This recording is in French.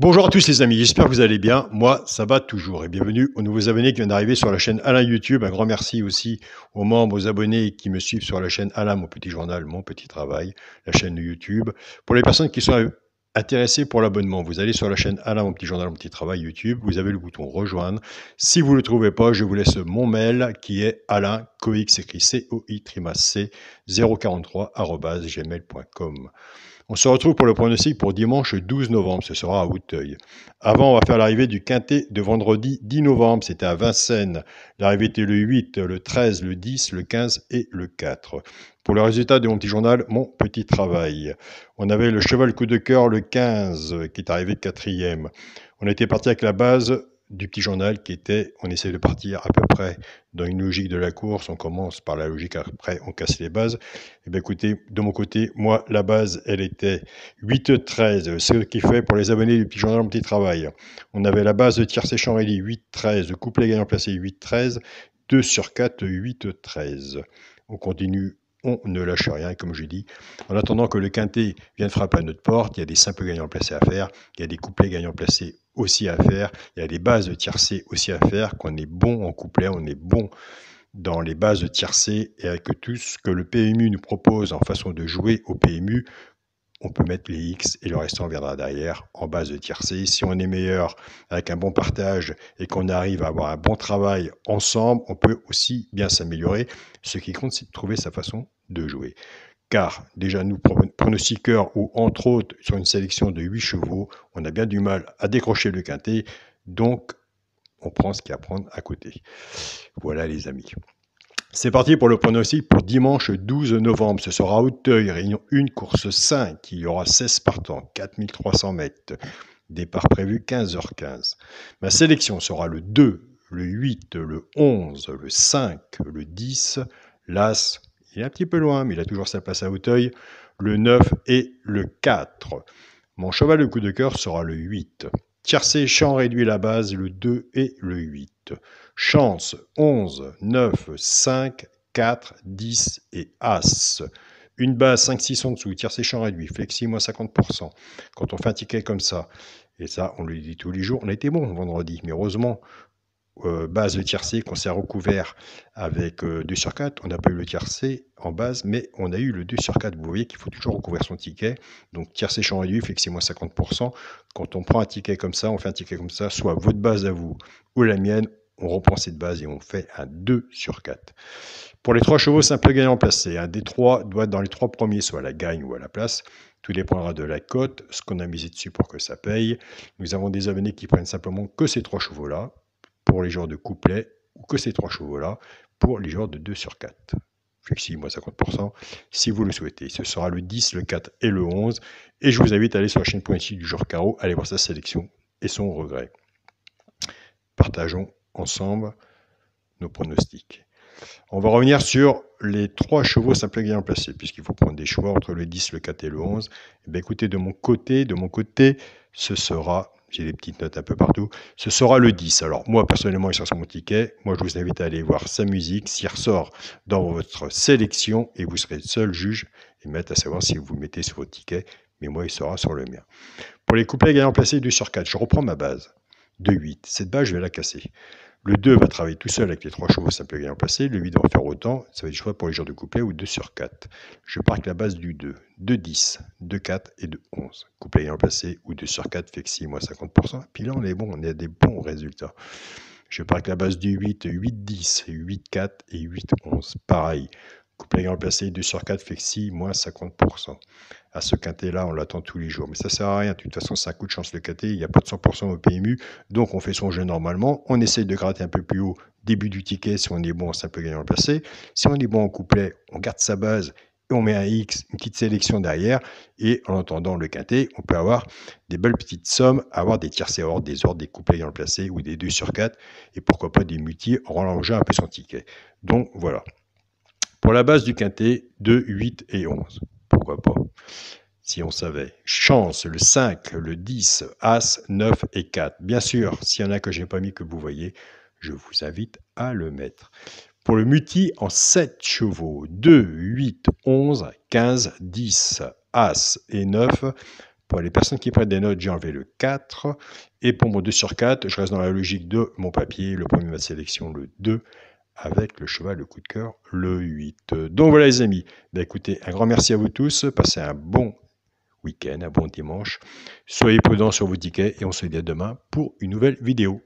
Bonjour à tous les amis, j'espère que vous allez bien. Moi, ça va toujours. Et bienvenue aux nouveaux abonnés qui viennent d'arriver sur la chaîne Alain YouTube. Un grand merci aussi aux membres, aux abonnés qui me suivent sur la chaîne Alain, mon petit journal, mon petit travail, la chaîne de YouTube. Pour les personnes qui sont intéressées pour l'abonnement, vous allez sur la chaîne Alain, mon petit journal, mon petit travail YouTube. Vous avez le bouton rejoindre. Si vous ne le trouvez pas, je vous laisse mon mail qui est Alain Coix, écrit COI-C 043@gmail.com. On se retrouve pour le pronostic pour dimanche 12 novembre, ce sera à Auteuil. Avant, on va faire l'arrivée du quintet de vendredi 10 novembre, c'était à Vincennes. L'arrivée était le 8, le 13, le 10, le 15 et le 4. Pour le résultat de mon petit journal, mon petit travail. On avait le cheval coup de cœur le 15 qui est arrivé quatrième. On était parti avec la base du petit journal qui était, on essaie de partir à peu près dans une logique de la course, on commence par la logique, après on casse les bases. Et bien écoutez, de mon côté, moi, la base, elle était 8-13, ce qui fait pour les abonnés du petit journal Mon Petit Travail. On avait la base de tiercé Chamrély 8-13, couplet gagnant placé 8-13, 2 sur 4, 8-13. On continue. On ne lâche rien, comme je dis. En attendant que le quintet vienne frapper à notre porte, il y a des simples gagnants placés à faire, il y a des couplets gagnants placés aussi à faire, il y a des bases de tiercé aussi à faire, qu'on est bon en couplet, on est bon dans les bases de tiercé, et avec tout ce que le PMU nous propose en façon de jouer au PMU, on peut mettre les X et le restant viendra derrière en base de tiercé. Si on est meilleur avec un bon partage et qu'on arrive à avoir un bon travail ensemble, on peut aussi bien s'améliorer. Ce qui compte, c'est de trouver sa façon de jouer. Car déjà, nous, pronostiqueurs, ou entre autres, sur une sélection de 8 chevaux, on a bien du mal à décrocher le quintet. Donc, on prend ce qu'il y a à prendre à côté. Voilà les amis. C'est parti pour le pronostic pour dimanche 12 novembre. Ce sera à Auteuil, réunion 1, course 5. Il y aura 16 partants, 4300 mètres. Départ prévu 15h15. Ma sélection sera le 2, le 8, le 11, le 5, le 10, l'As. Il est un petit peu loin, mais il a toujours sa place à Auteuil. Le 9 et le 4. Mon cheval de coup de cœur sera le 8. Tiercé, champ réduit la base, le 2 et le 8. Chance, 11, 9, 5, 4, 10 et As. Une base 5-6 en dessous, tiercé, champ réduit, flexi, moins 50%. Quand on fait un ticket comme ça, et ça, on le dit tous les jours, on a été bon vendredi, mais heureusement, base de tiercé qu'on s'est recouvert avec 2 sur 4. On n'a pas eu le tiercé en base, mais on a eu le 2 sur 4. Vous voyez qu'il faut toujours recouvrir son ticket. Donc tiercé champ réduit, flexi moins 50%. Quand on prend un ticket comme ça, on fait un ticket comme ça, soit votre base à vous ou la mienne, on reprend cette base et on fait un 2 sur 4. Pour les 3 chevaux, simple gagnant placé. Un des 3 doit être dans les 3 premiers, soit à la gagne ou à la place. Tout dépendra de la cote, ce qu'on a misé dessus pour que ça paye. Nous avons des abonnés qui prennent simplement que ces 3 chevaux-là pour les genres de couplet, ou que ces 3 chevaux-là pour les genres de 2 sur 4. Flexi, moins 50%, si vous le souhaitez. Ce sera le 10, le 4 et le 11. Et je vous invite à aller sur la chaîne pointille du jour carreau, aller voir sa sélection et son regret. Partageons ensemble nos pronostics. On va revenir sur les 3 chevaux simples gagnants placés, puisqu'il faut prendre des choix entre le 10, le 4 et le 11. Et bien écoutez, de mon côté, ce sera, j'ai des petites notes un peu partout, ce sera le 10. Alors moi, personnellement, il sera sur mon ticket. Moi, je vous invite à aller voir sa musique, s'il ressort dans votre sélection, et vous serez le seul juge et maître à savoir si vous le mettez sur votre ticket. Mais moi, il sera sur le mien. Pour les couplets gagnants placés 2 sur 4, je reprends ma base de 8. Cette base, je vais la casser. Le 2 va travailler tout seul avec les 3 chevaux simples gagnants placés. Le 8 va en faire autant. Ça va être du choix pour les genres de couplet ou 2 sur 4. Je pars avec la base du 2, de 10, de 4 et de 11. Couplet gagnant placé ou 2 sur 4, flexi, moins 50%. Puis là, on est bon, on a des bons résultats. Je pars avec la base du 8, 8-10, 8-4 et 8-11. Pareil. Couplet gagnant placé, 2 sur 4, flexi, moins 50%. À ce quintet-là, on l'attend tous les jours. Mais ça ne sert à rien. De toute façon, c'est un coup de chance le quintet. Il n'y a pas de 100% au PMU. Donc, on fait son jeu normalement. On essaye de gratter un peu plus haut début du ticket si on est bon en simple gagnant placé. Si on est bon en couplet, on garde sa base et on met un X, une petite sélection derrière. Et en attendant le quintet, on peut avoir des belles petites sommes, avoir des tiercés hors, des ordres, des couplets gagnant placé ou des 2 sur 4. Et pourquoi pas des multis en rallongeant un peu son ticket. Donc, voilà. Pour la base du quintet, 2, 8 et 11. Pourquoi pas? Si on savait. Chance, le 5, le 10, As, 9 et 4. Bien sûr, s'il y en a que je n'ai pas mis que vous voyez, je vous invite à le mettre. Pour le multi en 7 chevaux, 2, 8, 11, 15, 10, As et 9. Pour les personnes qui prennent des notes, j'ai enlevé le 4. Et pour mon 2 sur 4, je reste dans la logique de mon papier. Le premier de ma sélection, le 2. Avec le cheval, le coup de cœur, le 8. Donc voilà les amis. Ben, écoutez, un grand merci à vous tous. Passez un bon week-end, un bon dimanche. Soyez prudents sur vos tickets et on se dit à demain pour une nouvelle vidéo.